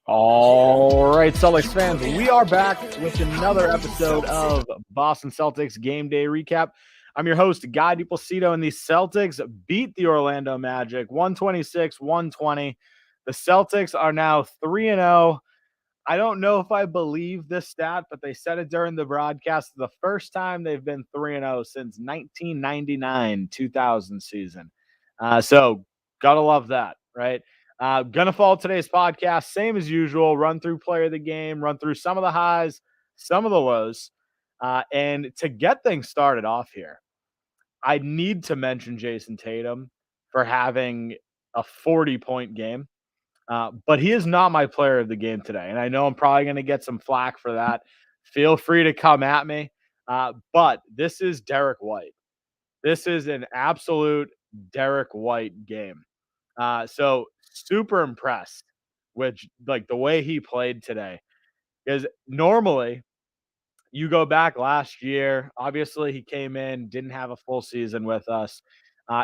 All right, Celtics fans, we are back with another episode of Boston Celtics Game Day Recap. I'm your host, Guy DiPlacido, and the Celtics beat the Orlando Magic 126-120. The Celtics are now 3-0. I don't know if I believe this stat, but they said it during the broadcast. The first time they've been 3-0 since 1999-2000 season. So, gotta love that, right? Gonna follow today's podcast, same as usual. Run through player of the game, run through some of the highs, some of the lows. And to get things started off here, I need to mention Jayson Tatum for having a 40-point game. But he is not my player of the game today. And I know I'm probably going to get some flack for that. Feel free to come at me. But this is Derrick White. This is an absolute Derrick White game. So super impressed with like the way he played today. Because normally you go back last year, obviously he came in, didn't have a full season with us.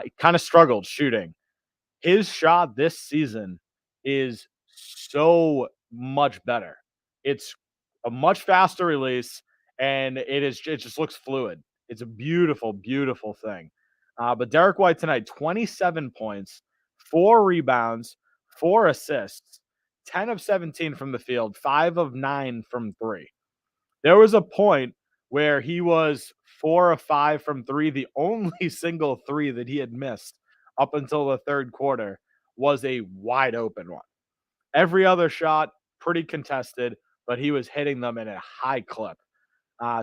He kind of struggled shooting. His shot this season is so much better. It's a much faster release, and it just looks fluid. It's a beautiful, beautiful thing. But Derrick White tonight, 27 points, 4 rebounds, 4 assists, 10 of 17 from the field, 5 of 9 from 3. There was a point where he was 4 of 5 from 3. The only single 3 that he had missed up until the third quarter was a wide open one. Every other shot, pretty contested, but he was hitting them in a high clip.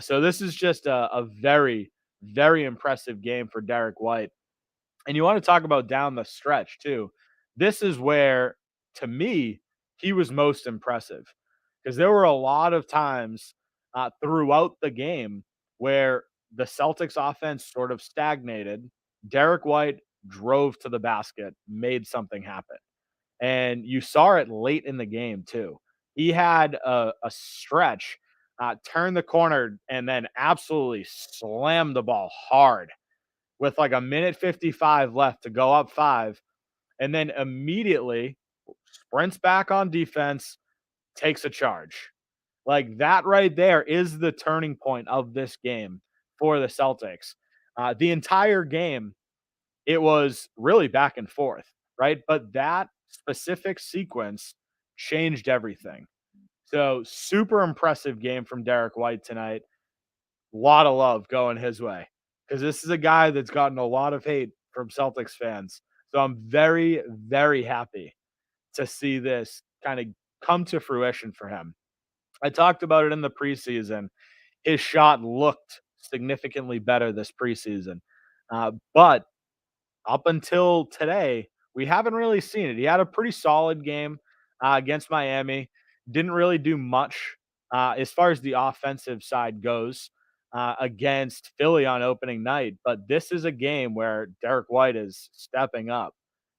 So this is just a very, very impressive game for Derrick White. And you want to talk about down the stretch, too. This is where, to me, he was most impressive because there were a lot of times throughout the game where the Celtics offense sort of stagnated. Derrick White drove to the basket, made something happen. And you saw it late in the game, too. He had a stretch, turned the corner, and then absolutely slammed the ball hard with like a minute 55 left to go up 5, and then immediately sprints back on defense, takes a charge. Like that right there is the turning point of this game for the Celtics. The entire game, it was really back and forth, right? But that specific sequence changed everything. So super impressive game from Derrick White tonight. A lot of love going his way because this is a guy that's gotten a lot of hate from Celtics fans. So I'm very, very happy to see this kind of come to fruition for him. I talked about it in the preseason. His shot looked significantly better this preseason. But up until today, we haven't really seen it. He had a pretty solid game against Miami. Didn't really do much as far as the offensive side goes against Philly on opening night. But this is a game where Derrick White is stepping up.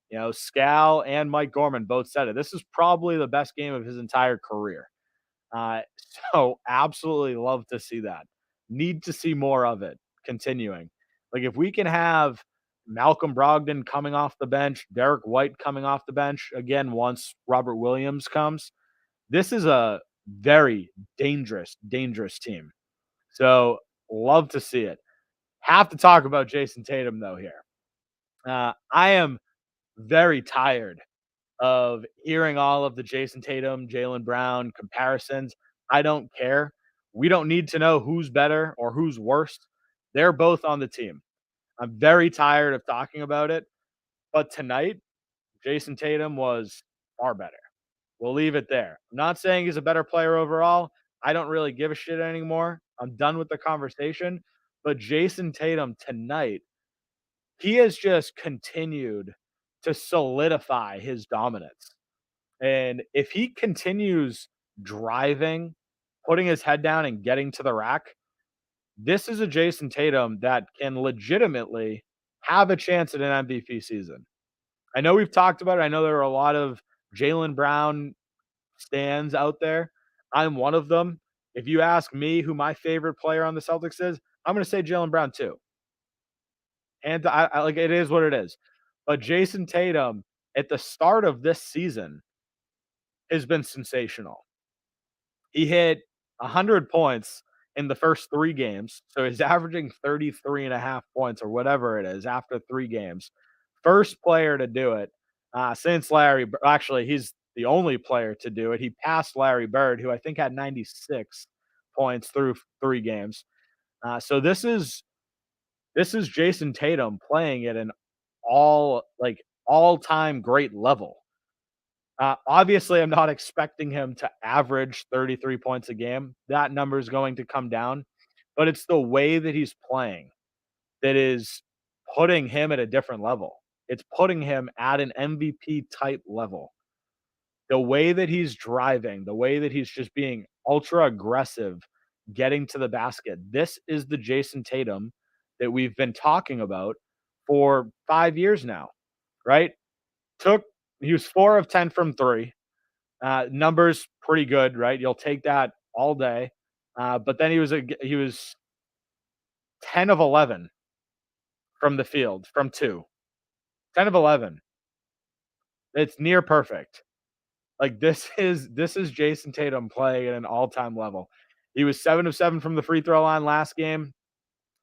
You know, Scal and Mike Gorman both said it. This is probably the best game of his entire career. Uh, so absolutely love to see that. Need to see more of it continuing. Like if we can have Malcolm Brogdon coming off the bench, Derrick White coming off the bench again once Robert Williams comes, this is a very dangerous, dangerous team. So love to see it. Have to talk about Jayson Tatum though here. I am very tired of hearing all of the Jayson Tatum, Jaylen Brown comparisons. I don't care. We don't need to know who's better or who's worse. They're both on the team. I'm very tired of talking about it. But tonight, Jayson Tatum was far better. We'll leave it there. I'm not saying he's a better player overall. I don't really give a shit anymore. I'm done with the conversation. But Jayson Tatum tonight, he has just continued to solidify his dominance. And if he continues driving, putting his head down and getting to the rack, this is a Jayson Tatum that can legitimately have a chance at an MVP season. I know we've talked about it. I know there are a lot of Jaylen Brown stands out there. I'm one of them. If you ask me who my favorite player on the Celtics is, I'm going to say Jaylen Brown too. And I like it is what it is. But Jayson Tatum at the start of this season has been sensational. He hit 100 points in the first 3 games, so he's averaging 33 and a half points or whatever it is after 3 games. First player to do it, since actually, he's the only player to do it. He passed Larry Bird, who I think had 96 points through 3 games. So this is Jayson Tatum playing at an all-time great level. Obviously, I'm not expecting him to average 33 points a game. That number is going to come down, but it's the way that he's playing that is putting him at a different level. It's putting him at an MVP type level. The way that he's driving, the way that he's just being ultra aggressive, getting to the basket. This is the Jayson Tatum that we've been talking about for 5 years now, right? Took He was 4 of 10 from 3. Numbers pretty good, right? You'll take that all day. But then he was 10 of 11 from the field from 2. 10 of 11. It's near perfect. Like this is Jayson Tatum playing at an all-time level. He was 7 of 7 from the free throw line last game,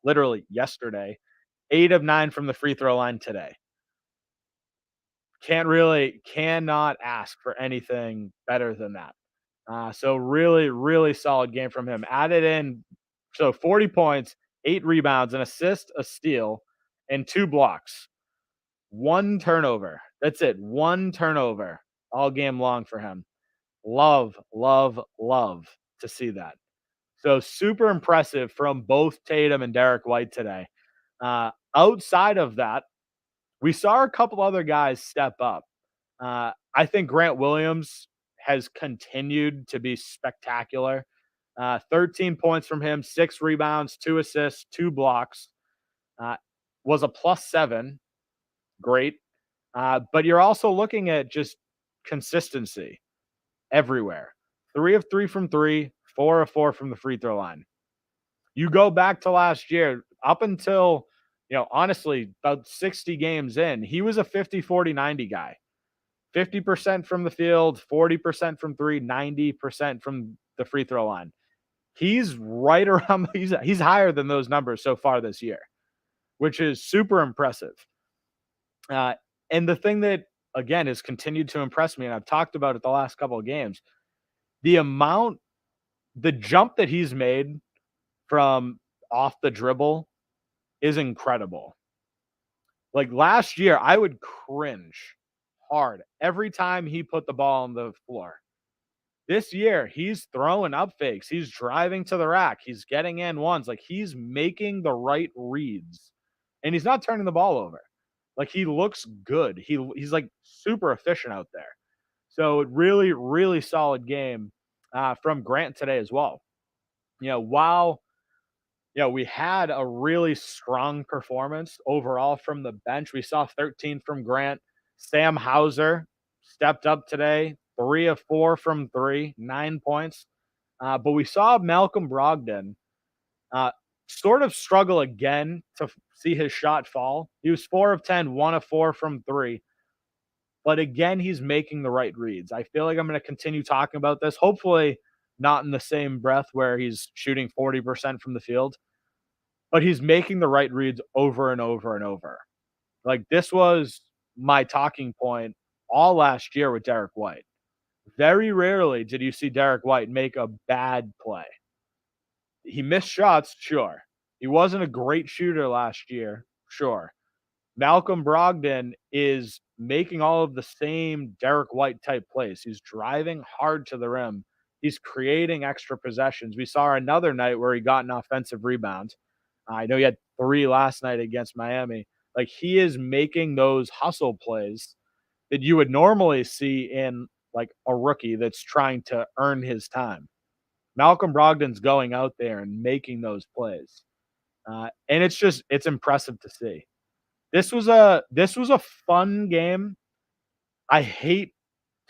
literally yesterday. 8 of 9 from the free throw line today. Cannot ask for anything better than that. So really, really solid game from him. Added in, so 40 points, 8 rebounds, an assist, a steal, and 2 blocks. 1 turnover. That's it. 1 turnover all game long for him. Love, love, love to see that. So super impressive from both Tatum and Derrick White today. Outside of that, we saw a couple other guys step up. I think Grant Williams has continued to be spectacular. 13 points from him, 6 rebounds, 2 assists, 2 blocks. Uh, was a +7. Great. But you're also looking at just consistency everywhere. 3 of 3 from 3, 4 of 4 from the free throw line. You go back to last year, up until, honestly, about 60 games in, he was a 50-40-90 guy. 50% from the field, 40% from 3, 90% from the free throw line. He's right around he's higher than those numbers so far this year, which is super impressive. Uh, and the thing that, again, has continued to impress me, and I've talked about it the last couple of games, the jump that he's made from off the dribble is incredible. Like last year, I would cringe hard every time he put the ball on the floor. This year, he's throwing up fakes. He's driving to the rack. He's getting in ones. Like he's making the right reads, and he's not turning the ball over. Like he looks good. He's like super efficient out there. So really, really solid game from Grant today as well. While we had a really strong performance overall from the bench. We saw 13 from Grant. Sam Hauser stepped up today, 3 of 4 from 3, 9 points. But we saw Malcolm Brogdon uh, sort of struggle again to see his shot fall. He was 4 of 10, 1 of 4 from 3. But again, he's making the right reads. I feel like I'm going to continue talking about this. Hopefully, not in the same breath where he's shooting 40% from the field, but he's making the right reads over and over and over. Like this was my talking point all last year with Derrick White. Very rarely did you see Derrick White make a bad play. He missed shots, sure. He wasn't a great shooter last year, sure. Malcolm Brogdon is making all of the same Derrick White type plays. He's driving hard to the rim. He's creating extra possessions. We saw another night where he got an offensive rebound. I know he had 3 last night against Miami. Like he is making those hustle plays that you would normally see in like a rookie that's trying to earn his time. Malcolm Brogdon's going out there and making those plays. And it's impressive to see. This was a fun game. I hate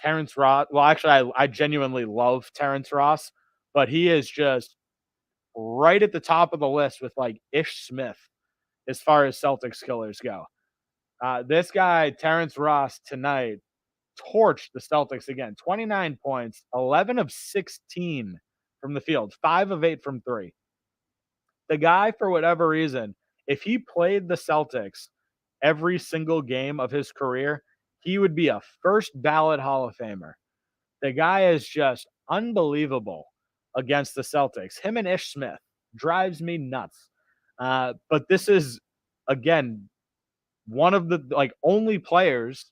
Terrence Ross. Well, actually, I genuinely love Terrence Ross, but he is just right at the top of the list with like Ish Smith as far as Celtics killers go. This guy, Terrence Ross, tonight, torched the Celtics again. 29 points, 11 of 16 from the field, 5 of 8 from three. The guy, for whatever reason, if he played the Celtics every single game of his career, he would be a first ballot Hall of Famer. The guy is just unbelievable against the Celtics. Him and Ish Smith drives me nuts. But this is, again, one of the only players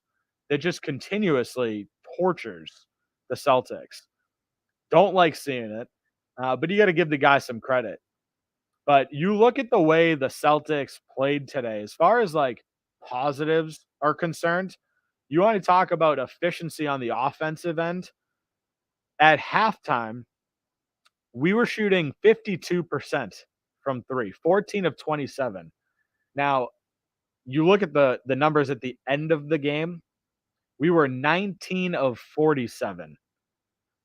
that just continuously tortures the Celtics. Don't like seeing it, but you got to give the guy some credit. But you look at the way the Celtics played today, as far as positives are concerned, you want to talk about efficiency on the offensive end. At halftime, we were shooting 52% from three, 14 of 27. Now, you look at the numbers at the end of the game, we were 19 of 47.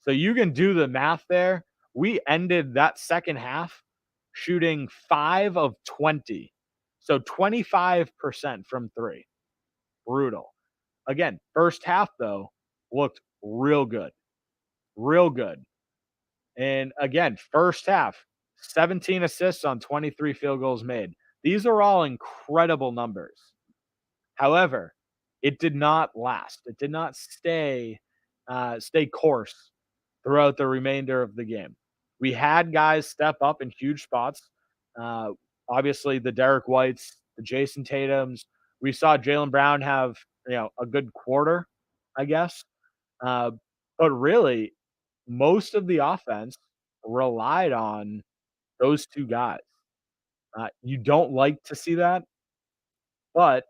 So you can do the math there. We ended that second half shooting 5 of 20. So 25% from three. Brutal. Again, first half, though, looked real good. Real good. And again, first half, 17 assists on 23 field goals made. These are all incredible numbers. However, it did not last. It did not stay course throughout the remainder of the game. We had guys step up in huge spots. Obviously, the Derrick Whites, the Jayson Tatums. We saw Jaylen Brown have a good quarter, I guess. But really, most of the offense relied on those two guys. You don't like to see that, but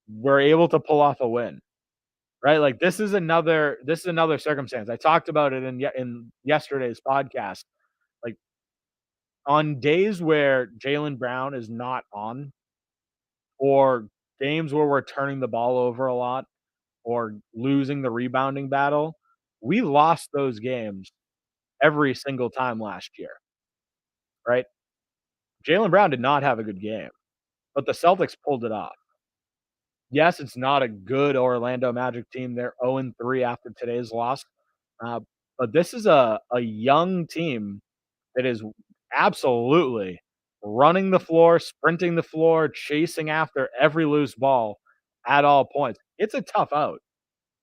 we're able to pull off a win, right? Like this is another circumstance. I talked about it in yesterday's podcast. Like on days where Jaylen Brown is not on, or games where we're turning the ball over a lot, or losing the rebounding battle, we lost those games every single time last year, right? Jaylen Brown did not have a good game, but the Celtics pulled it off. Yes, it's not a good Orlando Magic team. They're 0-3 after today's loss. But this is a young team that is absolutely running the floor, sprinting the floor, chasing after every loose ball at all points. It's a tough out.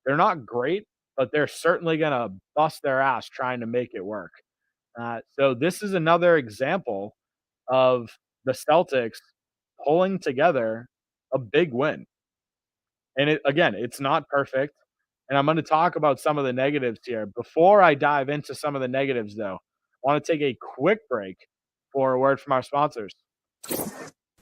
They're not great, but they're certainly going to bust their ass trying to make it work. So this is another example of the Celtics pulling together a big win. And it's not perfect. And I'm going to talk about some of the negatives here. Before I dive into some of the negatives, though, I want to take a quick break for a word from our sponsors.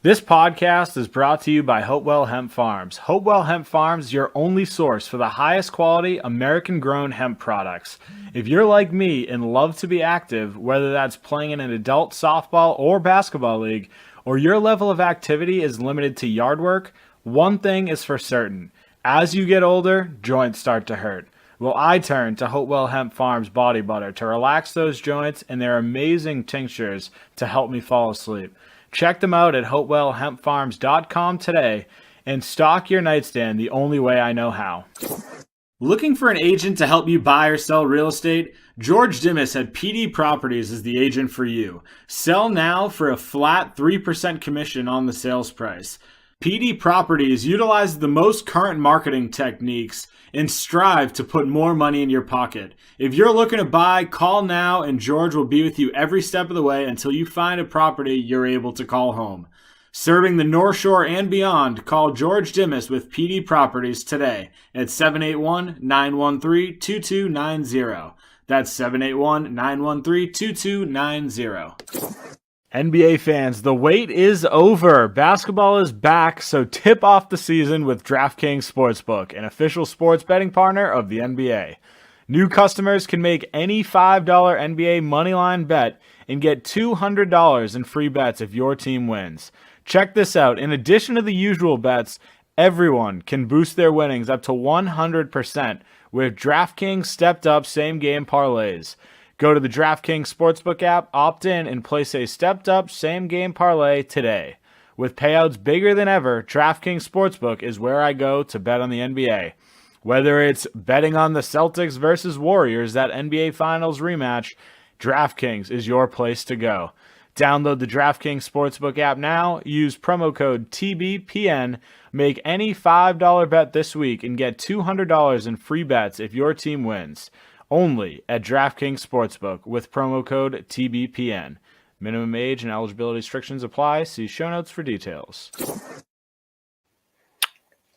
This podcast is brought to you by Hopewell Hemp Farms. Hopewell Hemp Farms is your only source for the highest quality American-grown hemp products. If you're like me and love to be active, whether that's playing in an adult softball or basketball league, or your level of activity is limited to yard work, one thing is for certain. As you get older, joints start to hurt. Well, I turn to Hopewell Hemp Farms Body Butter to relax those joints and their amazing tinctures to help me fall asleep. Check them out at hopewellhempfarms.com today and stock your nightstand the only way I know how. Looking for an agent to help you buy or sell real estate? George Dimas at PD Properties is the agent for you. Sell now for a flat 3% commission on the sales price. PD Properties utilizes the most current marketing techniques and strive to put more money in your pocket. If you're looking to buy, call now and George will be with you every step of the way until you find a property you're able to call home. Serving the North Shore and beyond, call George Dimas with PD Properties today at 781-913-2290. That's 781-913-2290. NBA fans, the wait is over. Basketball is back, so tip off the season with DraftKings Sportsbook, an official sports betting partner of the NBA. New customers can make any $5 NBA moneyline bet and get $200 in free bets if your team wins. Check this out. In addition to the usual bets, everyone can boost their winnings up to 100% with DraftKings stepped-up same-game parlays. Go to the DraftKings Sportsbook app, opt in, and place a stepped-up same-game parlay today. With payouts bigger than ever, DraftKings Sportsbook is where I go to bet on the NBA. Whether it's betting on the Celtics versus Warriors, that NBA Finals rematch, DraftKings is your place to go. Download the DraftKings Sportsbook app now, use promo code TBPN, make any $5 bet this week, and get $200 in free bets if your team wins. Only at DraftKings Sportsbook with promo code TBPN. Minimum age and eligibility restrictions apply. See show notes for details.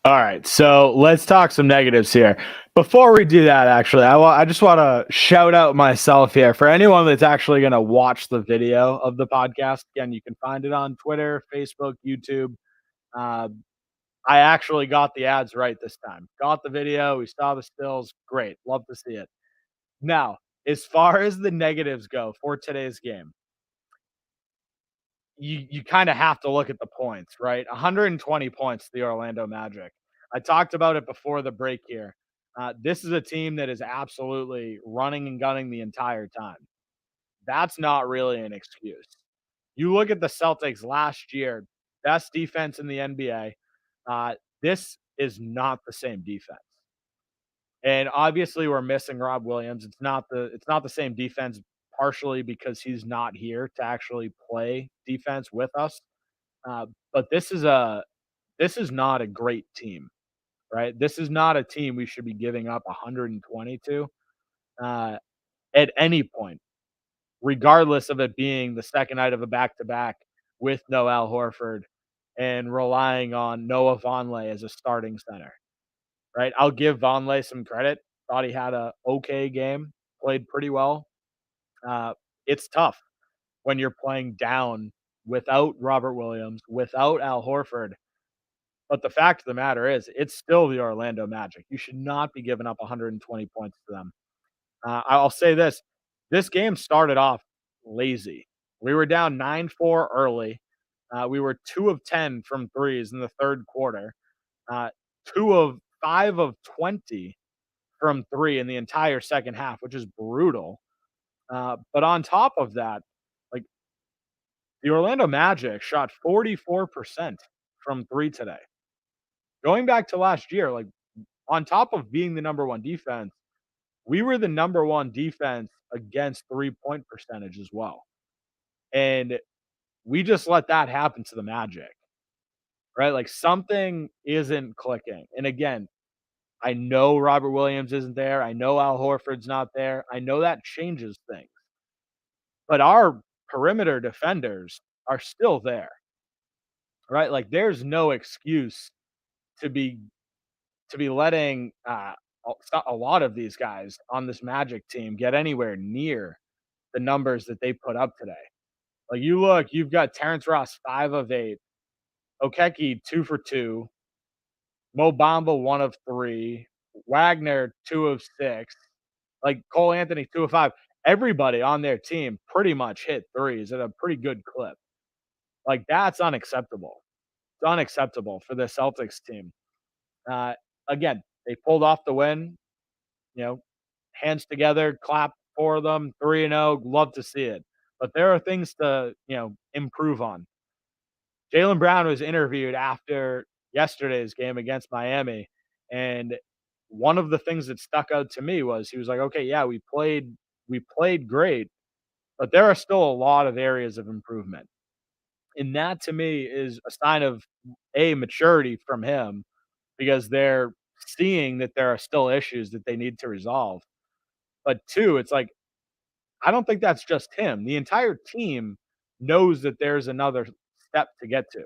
All right, so let's talk some negatives here. Before we do that, actually, I just want to shout out myself here for anyone that's actually going to watch the video of the podcast. Again, you can find it on Twitter, Facebook, YouTube. Uh, I actually got the ads right this time. Got the video. We saw the stills. Great. Love to see it. Now, as far as the negatives go for today's game, you kind of have to look at the points, right? 120 points, the Orlando Magic. I talked about it before the break here. This is a team that is absolutely running and gunning the entire time. That's not really an excuse. You look at the Celtics last year, best defense in the NBA. This is not the same defense. And obviously we're missing Rob Williams. It's not the same defense partially because he's not here to actually play defense with us. But this is not a great team, right? This is not a team we should be giving up 120 to uh, at any point, regardless of it being the second night of a back to back with no Al Horford and relying on Noah Vonleh as a starting center, right? I'll give Vonleh some credit. Thought he had a okay game, played pretty well. It's tough when you're playing down without Robert Williams, without Al Horford. But the fact of the matter is, it's still the Orlando Magic. You should not be giving up 120 points to them. I'll say this game started off lazy. We were down 9-4 early. We were 2 of 10 from threes in the third quarter, uh, 2 of 5 of 20 from three in the entire second half, which is brutal. But on top of that, like the Orlando Magic shot 44% from three today. Going back to last year, like on top of being the number one defense, we were the number one defense against 3-point percentage as well. And we just let that happen to the Magic, right? Like something isn't clicking. And again, I know Robert Williams isn't there. I know Al Horford's not there. I know that changes things. But our perimeter defenders are still there, right? Like there's no excuse to be letting a lot of these guys on this Magic team get anywhere near the numbers that they put up today. Like you look, you've got Terrence Ross 5 of 8, Okeke 2 for 2, Mo Bamba 1 of 3, Wagner 2 of 6, like Cole Anthony 2 of 5. Everybody on their team pretty much hit threes at a pretty good clip. Like that's unacceptable. It's unacceptable for the Celtics team. Uh, Again, they pulled off the win. You know, hands together, clap for them. 3-0, love to see it. But there are things to improve on. Jaylen Brown was interviewed after yesterday's game against Miami, and one of the things that stuck out to me was he was like, "Okay, yeah, we played great, but there are still a lot of areas of improvement." And that to me is a sign of a maturity from him because they're seeing that there are still issues that they need to resolve. But two, it's like I don't think that's just him. The entire team knows that there's another step to get to.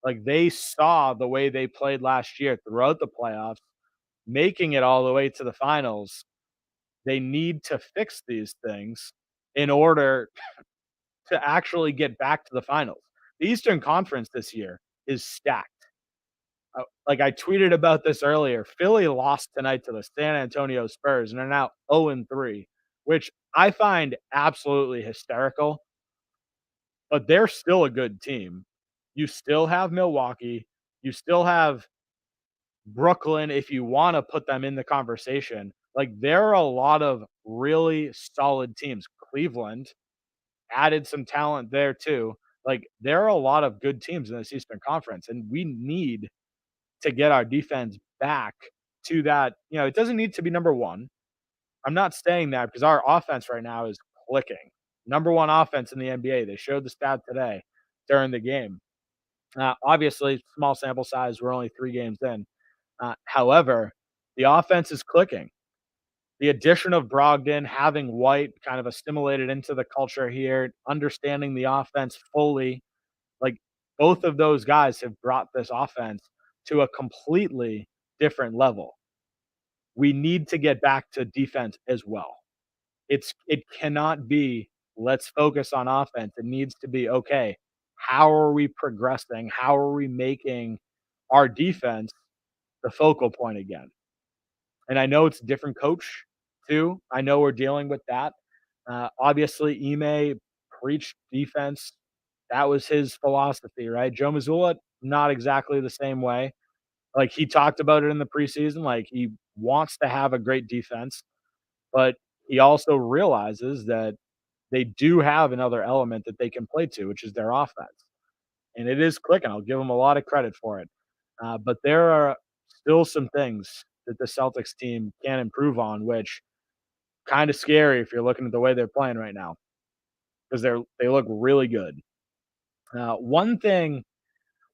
Like they saw the way they played last year throughout the playoffs, making it all the way to the finals. They need to fix these things in order to actually get back to the finals. The Eastern Conference this year is stacked. Like I tweeted about this earlier. Philly lost tonight to the San Antonio Spurs and are now 0-3, which I find absolutely hysterical, but they're still a good team. You still have Milwaukee. You still have Brooklyn if you want to put them in the conversation. Like there are a lot of really solid teams. Cleveland added some talent there too. Like there are a lot of good teams in this Eastern Conference, and we need to get our defense back to that, it doesn't need to be number one. I'm not saying that because our offense right now is clicking. Number one offense in the NBA. They showed the stat today during the game. Obviously, small sample size. We're only 3 games in. However, the offense is clicking. The addition of Brogdon, having White kind of assimilated into the culture here, understanding the offense fully, like both of those guys have brought this offense to a completely different level. We need to get back to defense as well. It cannot be let's focus on offense. It needs to be okay. How are we progressing? How are we making our defense the focal point again? And I know it's a different coach too. I know we're dealing with that. Obviously, Ime preached defense. That was his philosophy, right? Joe Mazzulla, not exactly the same way. Like he talked about it in the preseason. Like he wants to have a great defense, but he also realizes that they do have another element that they can play to, which is their offense. And it is clicking. I'll give them a lot of credit for it. But there are still some things that the Celtics team can improve on, which kind of scary if you're looking at the way they're playing right now because they look really good. One thing,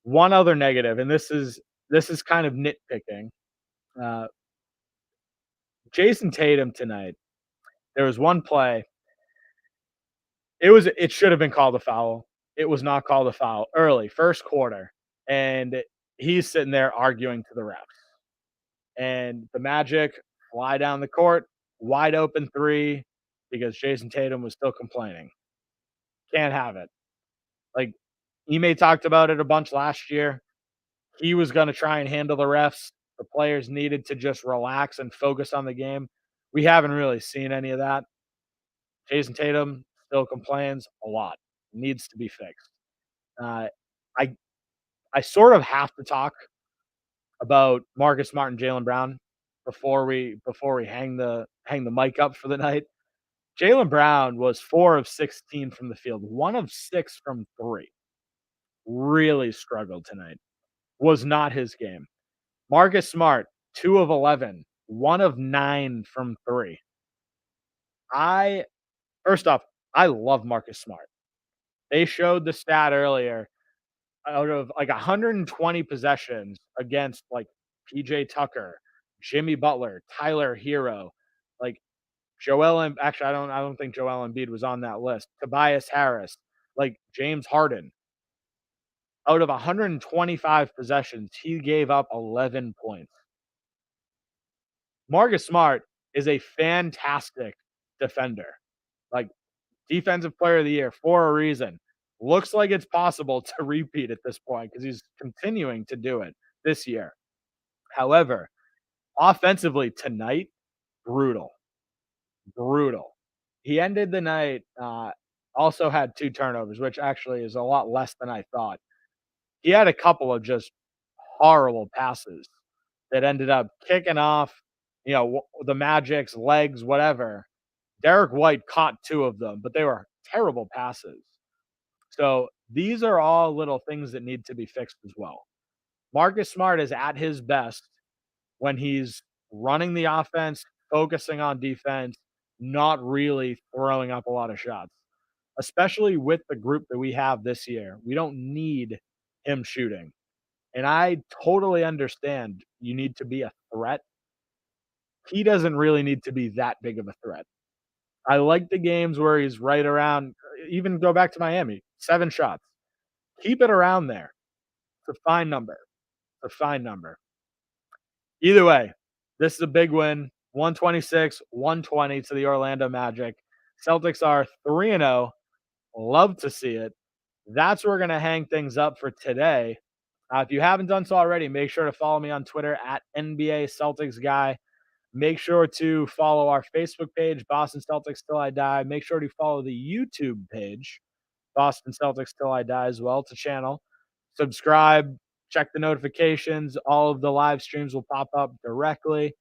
one other negative, and this is kind of nitpicking. Uh, Jayson Tatum tonight. There was one play. It should have been called a foul. It was not called a foul early, first quarter, and he's sitting there arguing to the refs. And the Magic fly down the court, wide open three because Jayson Tatum was still complaining. Can't have it. Like Ime talked about it a bunch last year. He was going to try and handle the refs. The players needed to just relax and focus on the game. We haven't really seen any of that. Jayson Tatum still complains a lot. Needs to be fixed. Uh, I I sort of have to talk about Marcus Smart and Jaylen Brown before we hang the mic up for the night. Jaylen Brown was 4 of 16 from the field, 1 of 6 from three. Really struggled tonight. Was not his game. Marcus Smart, 2 of 11, 1 of 9 from three. I First off, I love Marcus Smart. They showed the stat earlier. Out of like 120 possessions against like PJ Tucker, Jimmy Butler, Tyler Hero, like actually I don't think Joel Embiid was on that list. Tobias Harris, like James Harden. Out of 125 possessions, he gave up 11 points. Marcus Smart is a fantastic defender. Like defensive player of the year for a reason. Looks like it's possible to repeat at this point because he's continuing to do it this year. However, offensively tonight, brutal, brutal. He ended the night, also had 2 turnovers, which actually is a lot less than I thought. He had a couple of just horrible passes that ended up kicking off, the Magic's legs, whatever. Derrick White caught 2 of them, but they were terrible passes. So these are all little things that need to be fixed as well. Marcus Smart is at his best when he's running the offense, focusing on defense, not really throwing up a lot of shots, especially with the group that we have this year. We don't need him shooting. And I totally understand you need to be a threat. He doesn't really need to be that big of a threat. I like the games where he's right around, even go back to Miami, 7 shots. Keep it around there. It's a fine number. It's a fine number. Either way, this is a big win. 126-120 to the Orlando Magic. Celtics are 3-0. Love to see it. That's where we're going to hang things up for today. If you haven't done so already, make sure to follow me on Twitter at NBA Celtics Guy. Make sure to follow our Facebook page, Boston Celtics Till I Die. Make sure to follow the YouTube page, Boston Celtics Till I Die as well, to channel. Subscribe, check the notifications. All of the live streams will pop up directly.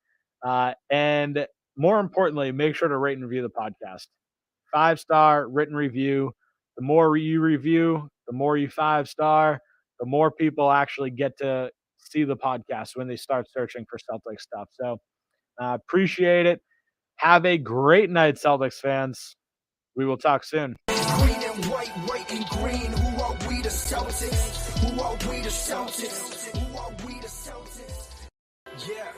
And more importantly, make sure to rate and review the podcast. 5-star written review. The more you review, the more you 5-star, the more people actually get to see the podcast when they start searching for Celtics stuff. So appreciate it. Have a great night, Celtics fans. We will talk soon. Green and white and green. Who are we, the Celtics? Who are we, the Celtics? Who are we, the Celtics? Yeah,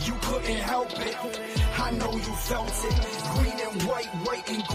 you couldn't help it. I know you felt it. Green and white and green.